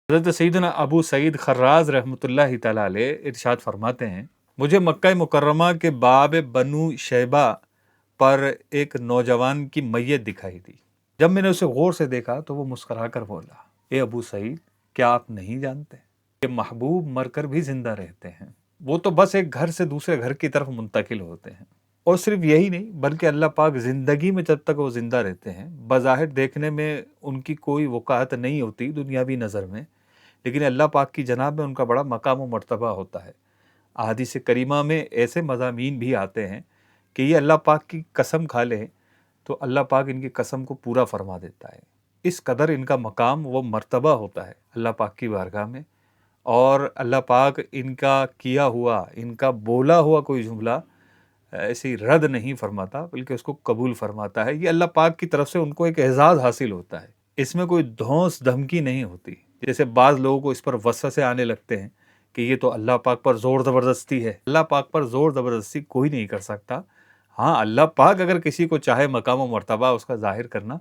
حضرت سیدنا ابو سعید خراز رحمۃ اللہ تعالیٰ علیہ ارشاد فرماتے ہیں، مجھے مکہ مکرمہ کے باب بنو شیبہ پر ایک نوجوان کی میت دکھائی دی۔ جب میں نے اسے غور سے دیکھا تو وہ مسکرا کر بولا، اے ابو سعید، کیا آپ نہیں جانتے کہ محبوب مر کر بھی زندہ رہتے ہیں؟ وہ تو بس ایک گھر سے دوسرے گھر کی طرف منتقل ہوتے ہیں۔ اور صرف یہی نہیں بلکہ اللہ پاک زندگی میں جب تک وہ زندہ رہتے ہیں، بظاہر دیکھنے میں ان کی کوئی وقعت نہیں ہوتی دنیاوی نظر میں، لیکن اللہ پاک کی جناب میں ان کا بڑا مقام و مرتبہ ہوتا ہے۔ احادیث کریمہ میں ایسے مضامین بھی آتے ہیں کہ یہ اللہ پاک کی قسم کھا لیں تو اللہ پاک ان کی قسم کو پورا فرما دیتا ہے۔ اس قدر ان کا مقام و مرتبہ ہوتا ہے اللہ پاک کی بارگاہ میں، اور اللہ پاک ان کا کیا ہوا، ان کا بولا ہوا کوئی جملہ ایسی رد نہیں فرماتا بلکہ اس کو قبول فرماتا ہے۔ یہ اللہ پاک کی طرف سے ان کو ایک اعزاز حاصل ہوتا ہے، اس میں کوئی دھونس دھمکی نہیں ہوتی، جیسے بعض لوگوں کو اس پر وسوسے آنے لگتے ہیں کہ یہ تو اللہ پاک پر زور زبردستی ہے۔ اللہ پاک پر زور زبردستی کوئی نہیں کر سکتا۔ ہاں، اللہ پاک اگر کسی کو چاہے مقام و مرتبہ اس کا ظاہر کرنا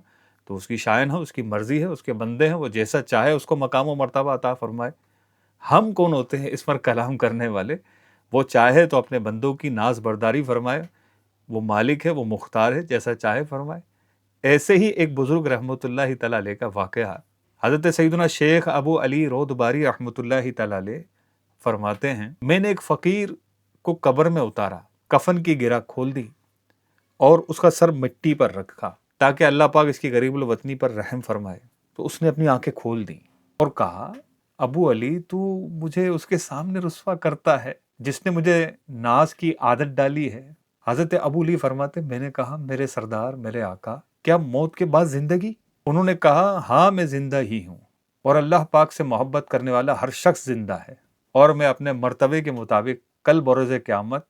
تو اس کی شائن ہے، اس کی مرضی ہے، اس کے بندے ہیں، وہ جیسا چاہے اس کو مقام و مرتبہ عطا فرمائے۔ ہم کون ہوتے ہیں اس پر کلام کرنے والے؟ وہ چاہے تو اپنے بندوں کی ناز برداری فرمائے، وہ مالک ہے، وہ مختار ہے، جیسا چاہے فرمائے۔ ایسے ہی ایک بزرگ رحمۃ اللہ تعالیٰ علیہ کا واقعہ، حضرت سیدنا شیخ ابو علی رودباری رحمۃ اللہ تعالیٰ علیہ فرماتے ہیں، میں نے ایک فقیر کو قبر میں اتارا، کفن کی گرہ کھول دی اور اس کا سر مٹی پر رکھا تاکہ اللہ پاک اس کی غریب الوطنی پر رحم فرمائے۔ تو اس نے اپنی آنکھیں کھول دیں اور کہا، ابو علی، تو مجھے اس کے سامنے رسوا کرتا ہے جس نے مجھے ناز کی عادت ڈالی ہے۔ حضرت ابو علی فرماتے، میں نے کہا، میرے سردار، میرے آقا، کیا موت کے بعد زندگی؟ انہوں نے کہا، ہاں، میں زندہ ہی ہوں، اور اللہ پاک سے محبت کرنے والا ہر شخص زندہ ہے، اور میں اپنے مرتبے کے مطابق کل بروز قیامت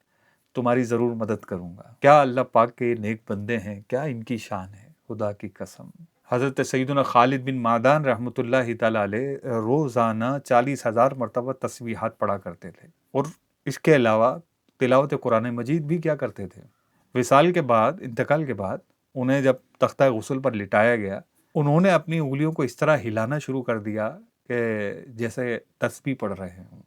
تمہاری ضرور مدد کروں گا۔ کیا اللہ پاک کے نیک بندے ہیں، کیا ان کی شان ہے، خدا کی قسم۔ حضرت سیدنا خالد بن معدان رحمۃ اللہ تعالیٰ علیہ روزانہ 40,000 مرتبہ تسبیحات پڑھا کرتے تھے، اور اس کے علاوہ تلاوت قرآن مجید بھی کیا کرتے تھے۔ وصال کے بعد، انتقال کے بعد، انہیں جب تختہ غسل پر لٹایا گیا، انہوں نے اپنی انگلیوں کو اس طرح ہلانا شروع کر دیا کہ جیسے تسبیح پڑھ رہے ہوں۔